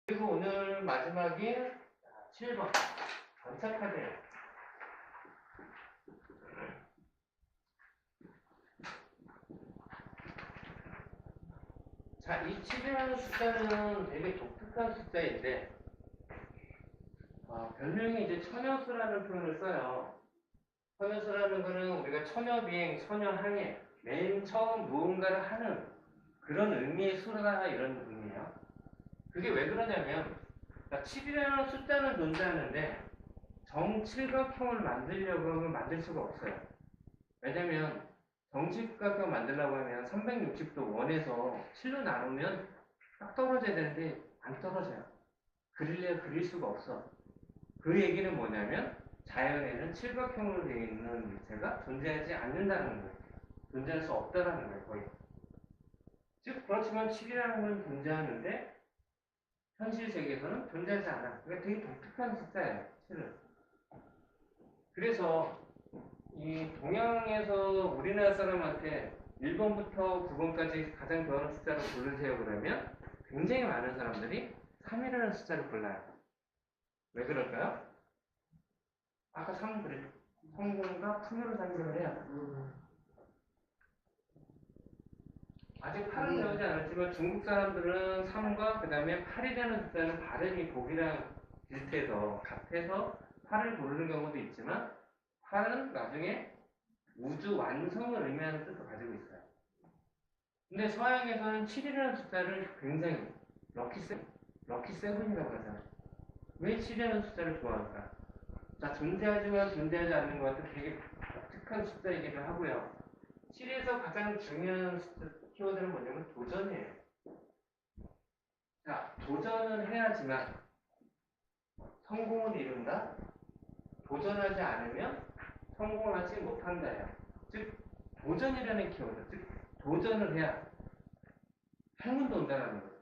그리고 오늘 마지막에 7번 전차 카드예요. 자, 이 7이라는 숫자는 되게 독특한 숫자인데 별명이 이제 처녀수라는 표현을 써요. 처녀수라는 거는 우리가 처녀비행, 처녀항해, 맨 처음 무언가를 하는 그런 의미의 수라 이런 의미예요. 그게 왜 그러냐면 7이라는 숫자는 존재하는데 정칠각형을 만들려고 하면 만들 수가 없어요. 왜냐면 정칠각형 만들려고 하면 360도 원에서 7로 나누면 딱 떨어져야 되는데 안 떨어져요. 그릴래야 그릴 수가 없어. 그 얘기는 뭐냐면 자연에는 칠각형으로 되어 있는 물체가 존재하지 않는다는 거예요. 존재할 수 없다라는 거예요, 거의. 즉, 그렇지만 7이라는 건 존재하는데 현실 세계에서는 존재하지 않아. 그러니까 되게 독특한 숫자예요, 7은. 그래서 이 동양에서 우리나라 사람한테 1번부터 9번까지 가장 좋아하는 숫자로 고르세요 그러면 굉장히 많은 사람들이 3이라는 숫자를 골라요. 왜 그럴까요? 아까 3 그랬죠. 성공과 풍요를 상징을 해요. 아직 8은 배우지 않았지만 중국 사람들은 3과 그 다음에 8이라는 숫자는 발음이 독이랑 비슷해서 같아서 8을 고르는 경우도 있지만 8은 나중에 우주 완성을 의미하는 뜻을 가지고 있어요. 근데 서양에서는 7이라는 숫자를 굉장히 럭키 세븐이라고 하잖아요. 왜 7이라는 숫자를 좋아할까? 자, 존재하지만 존재하지 않는 것 같은 되게 독특한 숫자이기도 하고요. 7에서 가장 중요한 키워드는 뭐냐면 도전이에요. 자, 도전은 해야지만 성공을 이룬다? 도전하지 않으면 성공을 하지 못한다예요. 즉, 도전이라는 키워드, 즉, 도전을 해야 행운도 온다는 거예요.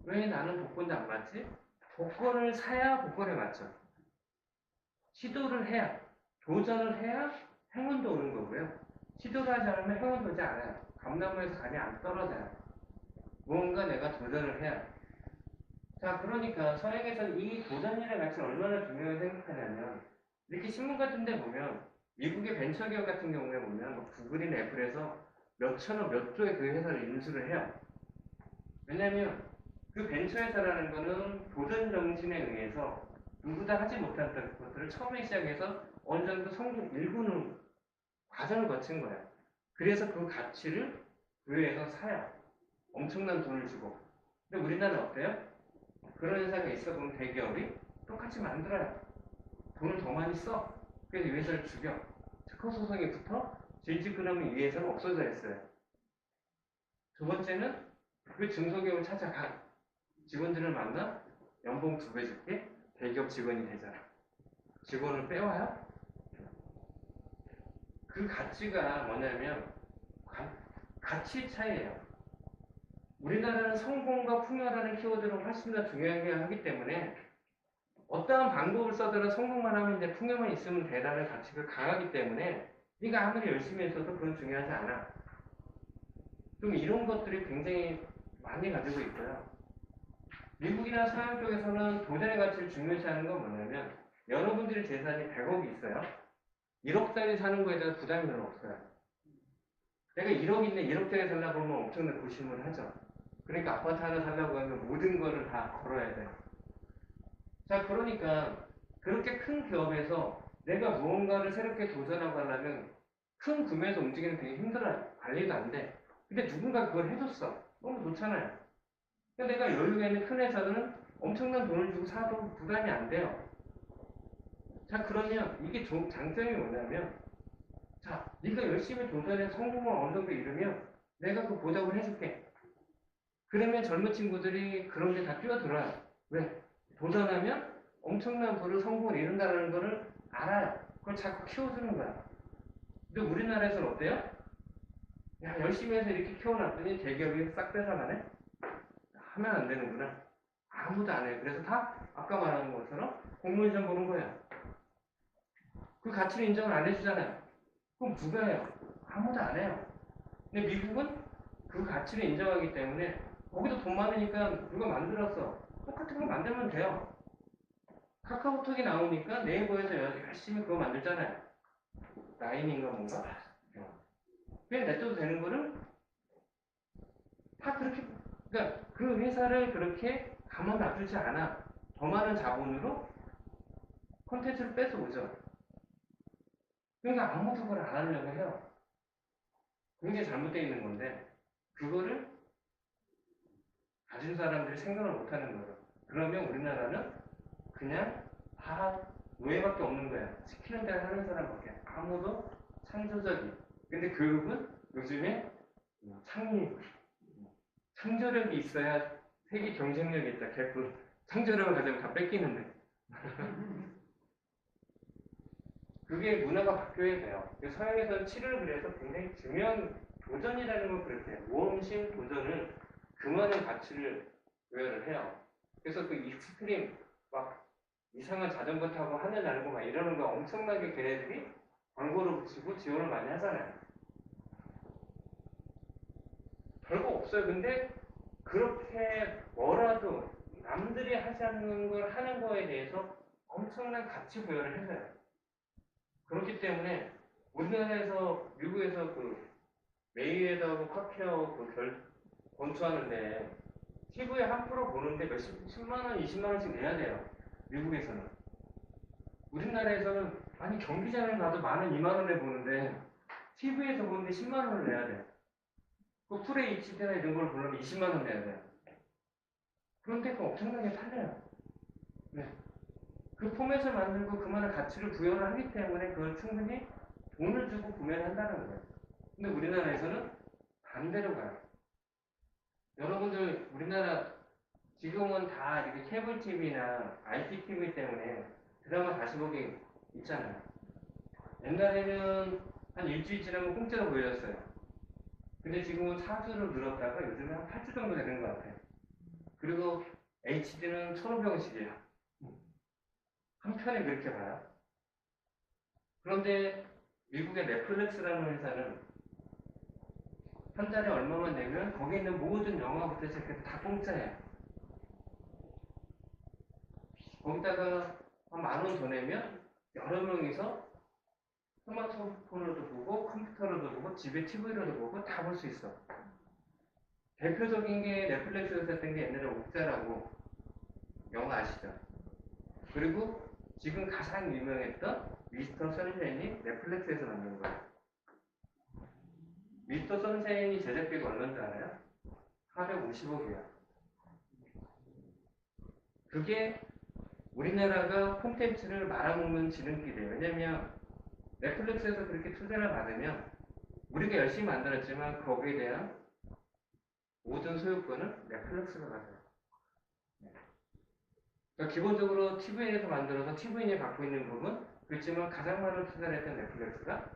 왜 나는 복권도 안 맞지? 복권을 사야 복권에 맞죠. 시도를 해야, 도전을 해야 행운도 오는 거고요. 시도를 하지 않으면 행운도 오지 않아요. 감나무에서 감이 안 떨어져요. 무언가 내가 도전을 해야. 자, 그러니까 서양에서는 이 도전이라는 가치를 얼마나 중요하게 생각하냐면 이렇게 신문 같은 데 보면 미국의 벤처기업 같은 경우에 보면 뭐 구글이나 애플에서 몇 천억, 몇 조의 그 회사를 인수를 해요. 왜냐면 그 벤처회사라는 거는 도전 정신에 의해서 누구도 하지 못했던 것들을 처음에 시작해서 어느 정도 성공 일구는 과정을 거친 거예요. 그래서 그 가치를 부여해서 사요. 엄청난 돈을 주고. 근데 우리나라는 어때요? 그런 회사가 있어 보면 대기업이 똑같이 만들어요. 돈을 더 많이 써. 그래서 이 회사를 죽여. 특허소송이 붙어 질직그러면 이 회사가 없어져 있어요. 두 번째는 그 중소기업을 찾아가. 직원들을 만나 연봉 2배 줄게. 대기업 직원이 되잖아. 직원을 빼와요? 그 가치가 뭐냐면 가치 차이예요. 우리나라는 성공과 풍요라는 키워드를 훨씬 더 중요하게 하기 때문에 어떠한 방법을 써더라도 성공만 하면 이제 풍요만 있으면 되라는 가치가 강하기 때문에 네가 아무리 열심히 했어도 그건 중요하지 않아. 좀 이런 것들이 굉장히 많이 가지고 있고요. 미국이나 서양 쪽에서는 도전의 가치를 중요시하는 건 뭐냐면 여러분들의 재산이 100억이 있어요. 1억짜리 사는 거에 대해서 부담이 별로 없어요. 내가 1억인데 1억짜리 살려고 하면 엄청난 고심을 하죠. 그러니까 아파트 하나 살려고 하면 모든 거를 다 걸어야 돼요. 자, 그러니까 그렇게 큰 기업에서 내가 무언가를 새롭게 도전하고 하려면 큰 구매에서 움직이는 게 되게 힘들어요. 관리도 안 돼. 근데 누군가 그걸 해줬어. 너무 좋잖아요. 근데 내가 여유가 있는 큰 회사는 엄청난 돈을 주고 사도 부담이 안 돼요. 자, 그러면 이게 장점이 뭐냐면 자, 네가 열심히 도전해서 성공을 어느 정도 이루면 내가 그 보답을 해줄게. 그러면 젊은 친구들이 그런 게 다 뛰어들어요. 왜? 도전하면 엄청난 부를 성공을 이룬다는 거를 알아요. 그걸 자꾸 키워주는 거야. 근데 우리나라에서는 어때요? 야, 열심히 해서 이렇게 키워놨더니 대기업이 싹 뺏어가네? 하면 안 되는구나. 아무도 안 해요. 그래서 다 아까 말한 것처럼 공무원 시험 보는 거야. 그 가치를 인정을 안 해주잖아요. 그럼 누가 해요? 아무도 안 해요. 근데 미국은 그 가치를 인정하기 때문에 거기도 돈 많으니까 누가 만들었어. 똑같은 거 만들면 돼요. 카카오톡이 나오니까 네이버에서 열심히 그거 만들잖아요. 라인인가 뭔가? 그냥 냅둬도 되는 거를 다 그렇게, 그러니까 그 회사를 그렇게 가만 놔두지 않아. 더 많은 자본으로 콘텐츠를 뺏어오죠. 그러니까 아무도 그걸 안 하려고 해요. 굉장히 잘못되어 있는 건데, 그거를 가진 사람들이 생각을 못 하는 거예요. 그러면 우리나라는 그냥 다 노예밖에 없는 거야. 시키는 대로 하는 사람밖에. 아무도 창조적인. 근데 교육은 요즘에 창조력이 있어야 세계 경쟁력이 있다. 개뿔. 창조력을 가지고 다 뺏기는데. 그게 문화가 바뀌어야 돼요. 서양에서는 치료를 그래서 굉장히 중요한 도전이라는 걸 그렇게 해요. 모험심 도전은 그만한 가치를 부여를 해요. 그래서 그 익스트림 막 이상한 자전거 타고 하늘 날고 막 이러는 거 엄청나게 걔네들이 광고를 붙이고 지원을 많이 하잖아요. 별거 없어요. 근데 그렇게 뭐라도 남들이 하지 않는 걸 하는 거에 대해서 엄청난 가치 부여를 해서요. 그렇기 때문에 우리나라에서 미국에서 그 메이웨더하고 파키아오 권투하는데 TV에 한 프로 보는데 몇십, 10만 원, 20만 원씩 내야 돼요. 미국에서는. 우리나라에서는 아니 경기장을 가도 만 원, 2만 원에 보는데 TV에서 보는데 10만 원을 내야 돼. 그 풀에 HD나 이런 걸 보려면 20만 원 내야 돼. 그런데 그 엄청나게 팔려요. 네. 그 포맷을 만들고 그만한 가치를 부여를 하기 때문에 그걸 충분히 돈을 주고 구매를 한다는 거예요. 근데 우리나라에서는 반대로 가요. 여러분들 우리나라 지금은 다 이렇게 케이블 TV나 IPTV 때문에 드라마 다시 보기 있잖아요. 옛날에는 한 일주일 지나면 공짜로 보여줬어요. 근데 지금은 4주로 늘었다가 요즘에 한 8주 정도 되는 것 같아요. 그리고 HD는 1,500원씩이에요. 한 편에 그렇게 봐요. 그런데 미국의 넷플릭스라는 회사는 한 달에 얼마만 내면 거기 있는 모든 영화부터 시작해서 다 공짜예요. 거기다가 한 만 원 더 내면 여러 명이서 스마트폰으로도 보고 컴퓨터로도 보고 집에 TV로도 보고 다 볼 수 있어. 대표적인 게 넷플릭스에서 했던 게 옛날에 옥자라고 영화 아시죠? 그리고 지금 가장 유명했던 미스터 선샤인이 넷플릭스에서 만든 거예요. 미스터 선샤인이 제작비가 얼마인 줄 알아요? 450억이야. 그게 우리나라가 콘텐츠를 말아먹는 지름길이에요. 왜냐면 넷플릭스에서 그렇게 투자를 받으면 우리가 열심히 만들었지만 거기에 대한 모든 소유권은 넷플릭스가 가져요. 그러니까 기본적으로 TVN에서 만들어서 TVN이 갖고 있는 부분, 그렇지만 가장 많은 투자를 했던 넷플릭스가,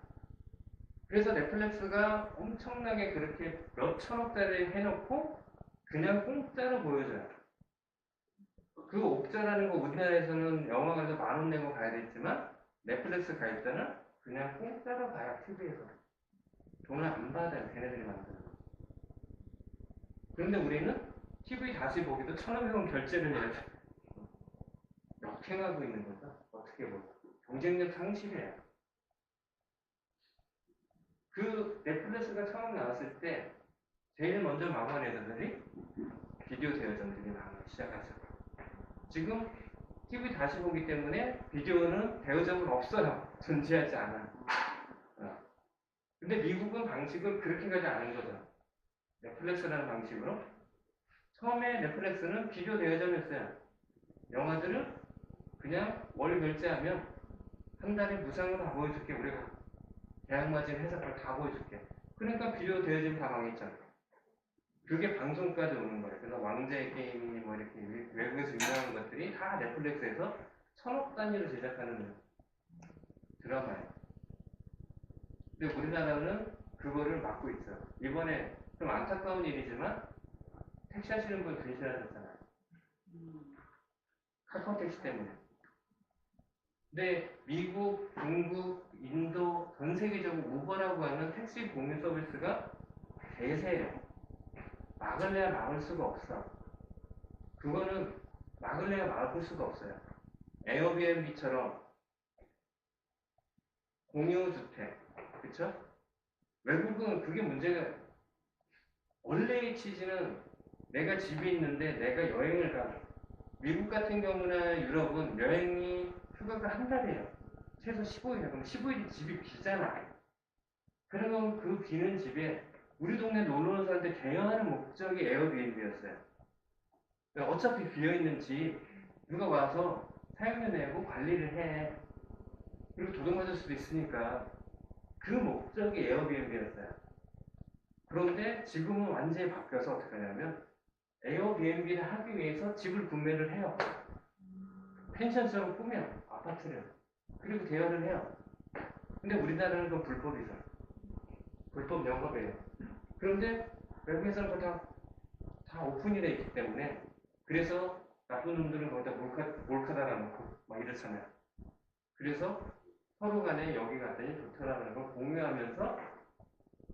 그래서 넷플릭스가 엄청나게 그렇게 몇 천억짜리 해놓고 그냥 공짜로 보여줘요. 그 옥자라는 거 우리나라에서는 영화관에서 만 원 내고 가야 되지만 넷플릭스 가입자는 그냥 공짜로 봐요. TV에서 돈을 안 받아요. 걔네들이 만드는. 그런데 우리는 TV 다시 보기도 1,500원 결제를 해야 돼. 역행하고 있는 거죠. 어떻게 보면 경쟁력 상실이에요. 그 넷플릭스가 처음 나왔을 때 제일 먼저 망한 회사들이 비디오 대여점들이 나오기 시작하죠. 지금 TV 다시 보기 때문에 비디오는 대여점은 없어요. 존재하지 않아. 근데 미국은 방식을 그렇게 가지 않은 거죠. 넷플릭스라는 방식으로. 처음에 넷플릭스는 비디오 대여점이었어요. 영화들을 그냥 월 결제하면 한 달에 무상으로 다 보여줄게. 우리가 대학 맞은 회사 걸 다 보여줄게. 그러니까 비디오 대여점이 다 망했잖아. 그게 방송까지 오는 거예요. 그래서 왕자의 게임이 뭐 이렇게 외국에서 유명한 것들이 다 넷플릭스에서 1,000억 단위로 제작하는 드라마예요. 근데 우리나라는 그거를 막고 있어요. 이번에 좀 안타까운 일이지만 택시 하시는 분 근실하셨잖아요. 카카오 택시 때문에. 근데 미국, 중국, 인도, 전 세계적으로 우버라고 하는 택시 공유 서비스가 대세예요. 막을래야 막을 수가 없어. 그거는 막을래야 막을 수가 없어요. 에어비앤비처럼 공유주택, 그쵸? 외국은 그게 문제가, 원래의 취지는 내가 집에 있는데 내가 여행을 가. 미국 같은 경우나 유럽은 여행이 휴가가 한 달이에요. 최소 15일이에요. 그럼 15일이 집이 비잖아. 그러면 그 비는 집에 우리 동네 놀러 오는 사람들 대여하는 목적이 에어비앤비였어요. 그러니까 어차피 비어있는 집 누가 와서 사용료 내고 관리를 해. 그리고 도둑맞을 수도 있으니까 그 목적이 에어비앤비였어요. 그런데 지금은 완전히 바뀌어서 어떻게 하냐면 에어비앤비를 하기 위해서 집을 구매를 해요. 펜션처럼 꾸며 아파트를. 그리고 대여를 해요. 근데 우리나라는 그건 불법이죠. 불법 영업이에요. 그런데 외국에서는 그거 다 오픈이 돼 있기 때문에 그래서 나쁜 놈들은 거기다 몰카 달아놓고 막 이렇잖아요. 그래서 서로 간에 여기 갔더니 좋더라는 걸 공유하면서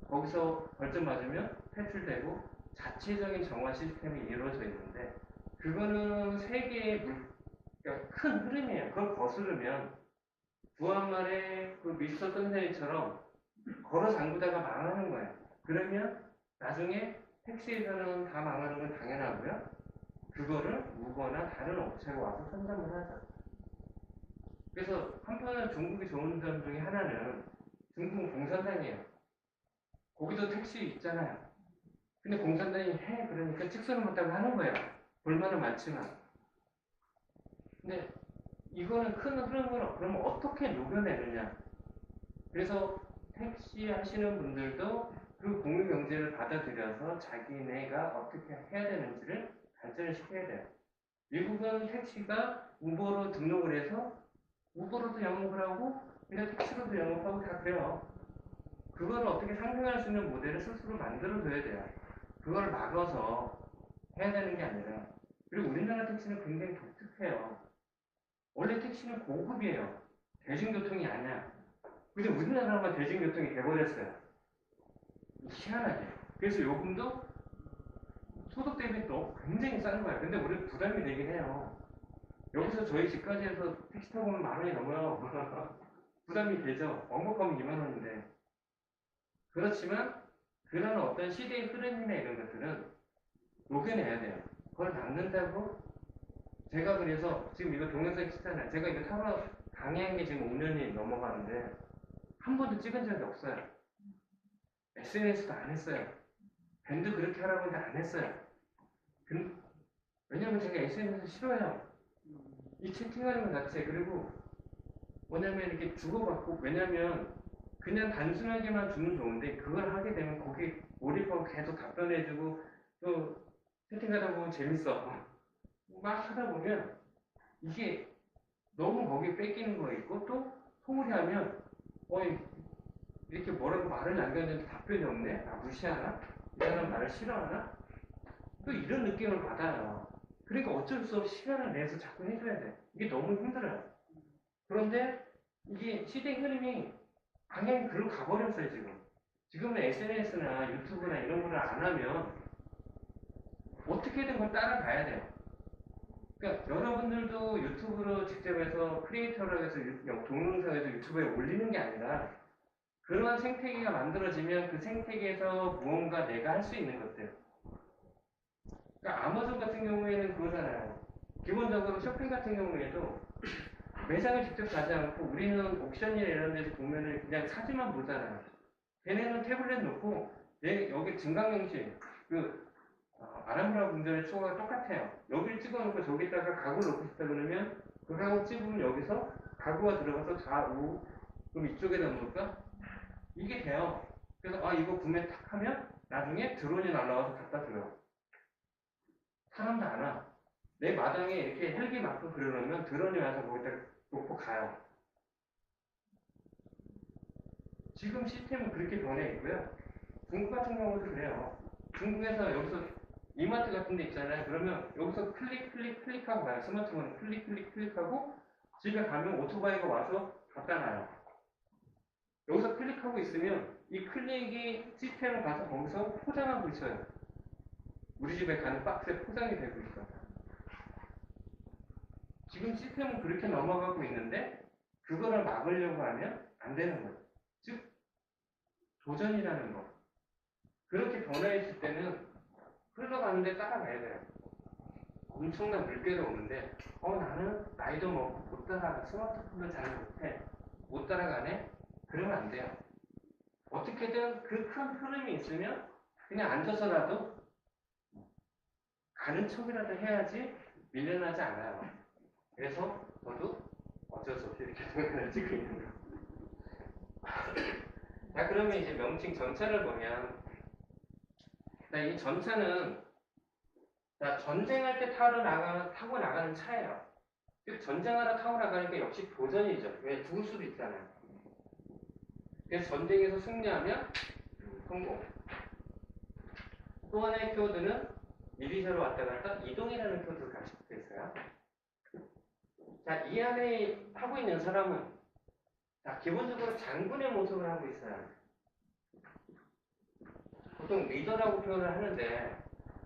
거기서 벌점 맞으면 퇴출되고 자체적인 정화 시스템이 이루어져 있는데 그거는 세계의 그러니까 큰 흐름이에요. 그걸 거스르면 구한말의 그 미스터 선생님처럼 걸어 잠그다가 망하는 거예요. 그러면 나중에 택시에서는 다 망하는 건 당연하고요. 그거를 우버나 다른 업체가 와서 선점을 하죠. 그래서 한편은 중국이 좋은 점 중에 하나는 중국은 공산당이에요. 거기도 택시 있잖아요. 근데 공산당이 해 그러니까 직선을 못하고 하는 거예요. 불만은 많지만. 근데 이거는 큰 흐름으로 그러면 어떻게 녹여내느냐. 그래서 택시 하시는 분들도 그 공유 경제를 받아들여서 자기네가 어떻게 해야 되는지를 발전을 시켜야 돼요. 미국은 택시가 우버로 등록을 해서 우버로도 영업을 하고 그냥 택시로도 영업하고 다 그래요. 그걸 어떻게 상생할 수 있는 모델을 스스로 만들어줘야 돼요. 그걸 막아서 해야 되는 게 아니라. 그리고 우리나라 택시는 굉장히 독특해요. 원래 택시는 고급이에요. 대중교통이 아니야. 근데 우리나라만 대중교통이 돼버렸어요. 희한하게. 그래서 요금도 소득 대비 또 굉장히 싼 거야. 근데 우리 부담이 되긴 해요. 여기서 저희 집까지 해서 택시 타고 오면 10,000원이 넘어요. 부담이 되죠. 왕복하면 20,000원인데. 그렇지만 그런 어떤 시대의 흐름이나 이런 것들은 녹여내야 돼요. 그걸 막는다고 제가 그래서 지금 이거 동영상 찍잖아요. 제가 이거 타러 강의한 게 지금 5년이 넘어가는데 한 번도 찍은 적이 없어요. SNS도 안 했어요. 밴드 그렇게 하라고 했는데 안 했어요. 왜냐면 제가 SNS 싫어요. 이 채팅하는 것 자체. 그리고 뭐냐면 이렇게 주고받고, 왜냐면 그냥 단순하게만 주면 좋은데 그걸 하게 되면 거기 몰입하고 계속 답변해주고 또 채팅하다 보면 재밌어. 막 하다 보면 이게 너무 거기에 뺏기는 거 있고 또 소홀히 하면 이렇게 뭐라고 말을 남겼는데 답변이 없네? 아, 무시하나? 이 사람 나를 싫어하나? 또 이런 느낌을 받아요. 그러니까 어쩔 수 없이 시간을 내서 자꾸 해줘야 돼. 이게 너무 힘들어요. 그런데 이게 시대 흐름이 방향이 글로 가버렸어요, 지금. 지금은 SNS나 유튜브나 이런 거를 안 하면 어떻게든 그걸 따라가야 돼요. 그러니까 여러분들도 유튜브로 직접 해서 크리에이터로 해서 동영상에서 유튜브에 올리는 게 아니라 그러한 생태계가 만들어지면 그 생태계에서 무언가 내가 할 수 있는 것들. 그러니까 아마존 같은 경우에는 그거잖아요. 기본적으로 쇼핑 같은 경우에도 매장을 직접 가지 않고 우리는 옥션이나 이런 데서 보면은 그냥 사진만 보잖아요. 걔네는 태블릿 놓고 여기 증강경실 아람브라 궁전의 추가가 똑같아요. 여기를 찍어놓고 저기다가 가구를 놓고 싶다 그러면 그 가구 찍으면 여기서 가구가 들어가서 좌우 그럼 이쪽에다 놓을까? 이게 돼요. 그래서 이거 구매 탁 하면 나중에 드론이 날라와서 갖다 줘요. 사람도 안 와. 내 마당에 이렇게 헬기 막고 그러려면 드론이 와서 거기다 놓고 가요. 지금 시스템은 그렇게 변해 있고요. 중국 같은 경우도 그래요. 중국에서 여기서 이마트 같은 데 있잖아요. 그러면 여기서 클릭하고 가요. 스마트폰 클릭하고 집에 가면 오토바이가 와서 갖다 놔요. 여기서 클릭하고 있으면 이 클릭이 시스템을 가서 거기서 포장하고 있어요. 우리 집에 가는 박스에 포장이 되고 있어요. 지금 시스템은 그렇게 넘어가고 있는데 그거를 막으려고 하면 안 되는 거예요. 즉 도전이라는 거. 그렇게 변화했을 때는 흘러가는데 따라가야 돼요. 엄청난 물결이 오는데 나는 나이도 먹고 못 따라가. 스마트폰을 잘 못해. 못 따라가네? 그러면 안 돼요. 어떻게든 그 큰 흐름이 있으면 그냥 앉아서라도 가는 척이라도 해야지 밀려나지 않아요. 그래서 저도 어쩔 수 없이 이렇게 동영상을 찍고 있는 거예요. 자, 그러면 이제 명칭 전차를 보면, 자, 이 전차는 자, 전쟁할 때 타고 나가는 차예요. 즉 전쟁하러 타고 나가니까 역시 도전이죠. 왜? 죽을 수도 있잖아요. 그래서 전쟁에서 승리하면 성공. 또 하나의 키워드는 미리셔로 왔다 갔다 이동이라는 키워드를 같이 붙어 있어요. 자, 이 안에 하고 있는 사람은 자, 기본적으로 장군의 모습을 하고 있어요. 보통 리더라고 표현을 하는데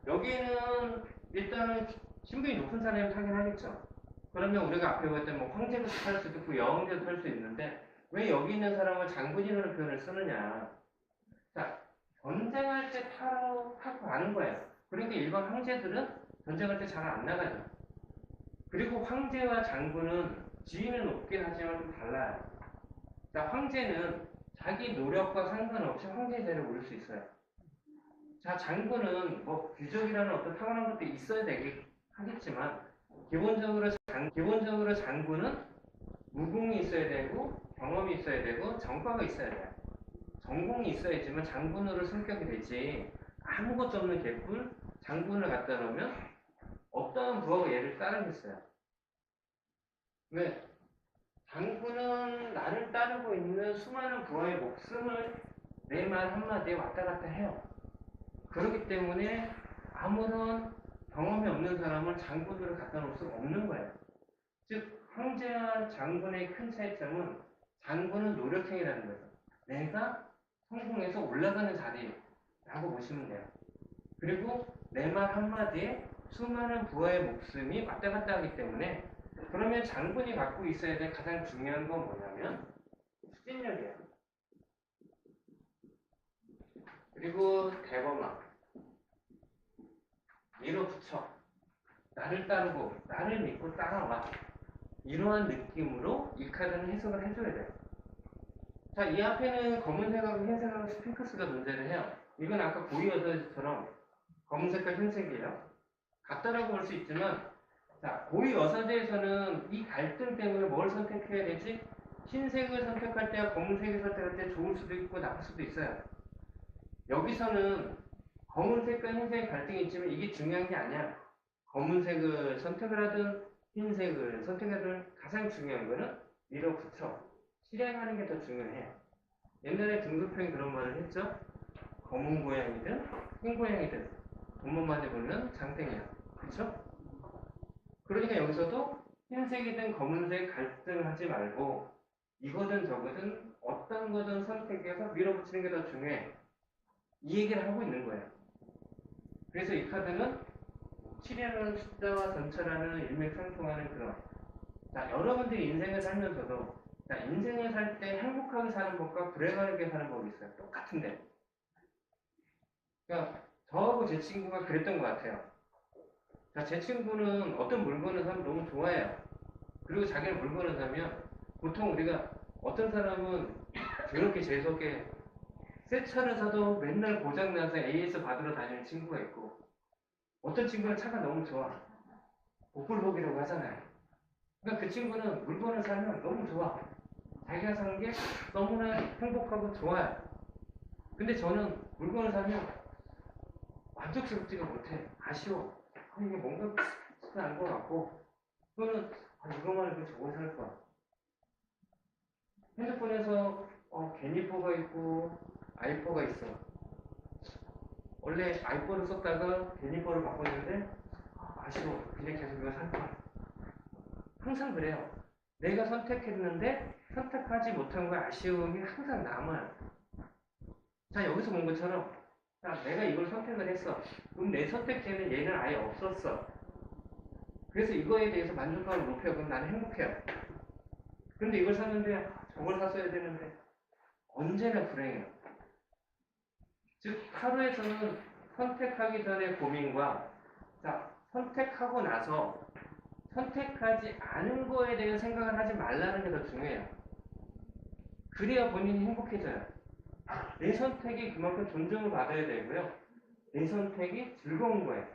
여기는 일단은 신분이 높은 사람이 타긴 하겠죠. 그러면 우리가 앞에 봤던 뭐 황제도 탈 수도 있고 여왕제도 탈 수 있는데 왜 여기 있는 사람을 장군이라는 표현을 쓰느냐. 자, 전쟁할 때 타고 가는 거예요. 그러니까 일반 황제들은 전쟁할 때 잘 안 나가죠. 그리고 황제와 장군은 지위는 높긴 하지만 좀 달라요. 자, 황제는 자기 노력과 상관없이 황제제를 오를 수 있어요. 자, 장군은 뭐 귀족이라는 어떤 타고난 것도 있어야 하겠지만 기본적으로 장군은 무공이 있어야 되고 경험이 있어야 되고 정과가 있어야 돼요. 전공이 있어야지만 장군으로 성격이 되지 아무것도 없는 개뿔 장군을 갖다 놓으면 어떠한 부하가 얘를 따르겠어요. 왜? 장군은 나를 따르고 있는 수많은 부하의 목숨을 내 말 한마디에 왔다 갔다 해요. 그렇기 때문에 아무런 경험이 없는 사람을 장군으로 갖다 놓을 수 없는 거예요. 즉 황제와 장군의 큰 차이점은 장군은 노력행위라는 거죠. 내가 성공해서 올라가는 자리라고 보시면 돼요. 그리고 내 말 한마디에 수많은 부하의 목숨이 왔다 갔다 하기 때문에 그러면 장군이 갖고 있어야 될 가장 중요한 건 뭐냐면 추진력이에요. 그리고 대범함, 밀어붙여, 나를 따르고 나를 믿고 따라와. 이러한 느낌으로 이 카드는 해석을 해줘야 돼요. 자, 이 앞에는 검은색하고 흰색하고 스핑크스가 존재를 해요. 이건 아까 고위어사제처럼 검은색과 흰색이에요. 같다라고 볼 수 있지만, 자, 고위어사제에서는 이 갈등 때문에 뭘 선택해야 되지? 흰색을 선택할 때와 검은색을 선택할 때 좋을 수도 있고 나쁠 수도 있어요. 여기서는 검은색과 흰색의 갈등이 있지만 이게 중요한 게 아니야. 검은색을 선택을 하든 흰색을 선택하든 가장 중요한 거는 밀어붙여 실행하는 게 더 중요해요. 옛날에 등급형이 그런 말을 했죠. 검은 고양이든 흰 고양이든 돈만 많이 벌면 장땡이야. 그쵸? 그러니까 여기서도 흰색이든 검은색 갈등하지 말고 이거든 저거든 어떤 거든 선택해서 밀어붙이는 게 더 중요해. 이 얘기를 하고 있는 거예요. 그래서 이 카드는 7이라는 숫자와 전차라는 일맥상통하는 그런. 자, 여러분들이 인생을 살면서도 자, 인생을 살 때 행복하게 사는 법과 불행하게 사는 법이 있어요. 똑같은데. 그러니까 저하고 제 친구가 그랬던 것 같아요. 자, 제 친구는 어떤 물건을 사면 너무 좋아해요. 그리고 자기는 물건을 사면 보통 우리가 어떤 사람은 더럽게 재수없게 새 차를 사도 맨날 고장나서 AS 받으러 다니는 친구가 있고 어떤 친구는 차가 너무 좋아. 복불복이라고 하잖아요. 그러니까 그 친구는 물건을 사면 너무 좋아. 자기가 사는 게 너무나 행복하고 좋아요. 근데 저는 물건을 사면 만족스럽지가 못해. 아쉬워. 이게 뭔가 비슷한 것 같고 또는 이거 말고 저거 살 거야. 핸드폰에서 제니퍼가 있고 아이퍼가 있어. 원래 아이퍼를 썼다가 제니퍼를 바꿨는데 아쉬워. 그냥 계속 이거 살 거야. 항상 그래요. 내가 선택했는데 선택하지 못한 거에 아쉬움이 항상 남아요. 자, 여기서 본 것처럼 자, 내가 이걸 선택을 했어. 그럼 내 선택지에는 얘는 아예 없었어. 그래서 이거에 대해서 만족감을 높여요. 그럼 나는 행복해요. 근데 이걸 샀는데 저걸 샀어야 되는데 언제나 불행해요. 즉 하루에서는 선택하기 전에 고민과 선택하고 나서 선택하지 않은 거에 대한 생각을 하지 말라는 게 더 중요해요. 그래야 본인이 행복해져요. 내 선택이 그만큼 존중을 받아야 되고요. 내 선택이 즐거운 거예요.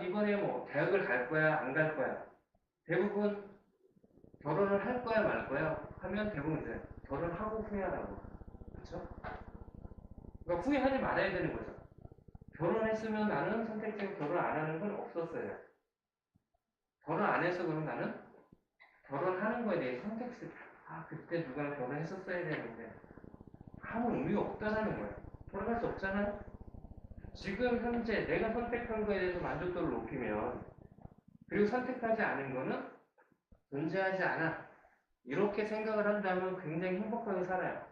이번에 대학을 갈 거야, 안 갈 거야. 대부분 결혼을 할 거야, 말 거야 하면 대부분 이제 결혼하고 후회하라고. 그렇죠? 그러니까 후회하지 말아야 되는 거죠. 결혼했으면 나는 선택적으로 결혼 안 하는 건 없었어요. 결혼 안 해서 그럼 나는 결혼하는 거에 대해 선택지, 그때 누구랑 결혼했었어야 되는데 아무 의미가 없다라는 거예요. 돌아갈 수 없잖아요. 지금 현재 내가 선택한 거에 대해서 만족도를 높이면, 그리고 선택하지 않은 거는 존재하지 않아, 이렇게 생각을 한다면 굉장히 행복하게 살아요.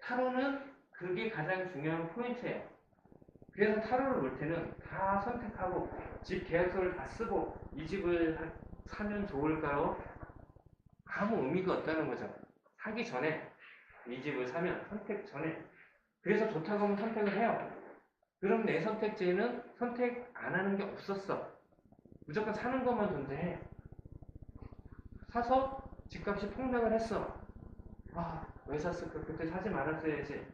타로는 그게 가장 중요한 포인트예요. 그래서 타로를 볼 때는 다 선택하고 집 계약서를 다 쓰고 이 집을 사면 좋을까요? 아무 의미가 없다는 거죠. 사기 전에, 이 집을 사면 선택 전에. 그래서 좋다고 하면 선택을 해요. 그럼 내 선택지에는 선택 안 하는 게 없었어. 무조건 사는 것만 존재해. 사서 집값이 폭락을 했어. 왜 샀을까? 그때 사지 말았어야지.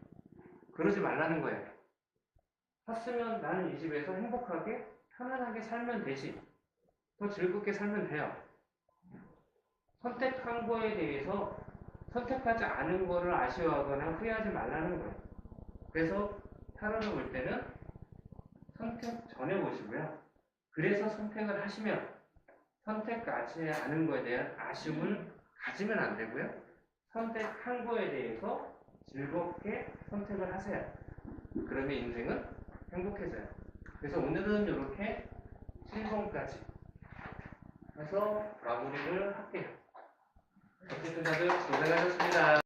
그러지 말라는 거예요. 샀으면 나는 이 집에서 행복하게 편안하게 살면 되지. 더 즐겁게 살면 돼요. 선택한 거에 대해서 선택하지 않은 거를 아쉬워하거나 후회하지 말라는 거예요. 그래서 타로를 볼 때는 선택 전에 보시고요. 그래서 선택을 하시면 선택하지 않은 거에 대한 아쉬움을 가지면 안 되고요. 선택한 거에 대해서 즐겁게 선택을 하세요. 그러면 인생은 행복해져요. 그래서 오늘은 이렇게 7번까지 해서 마무리를 할게요. 어쨌든 다들 고생하셨습니다.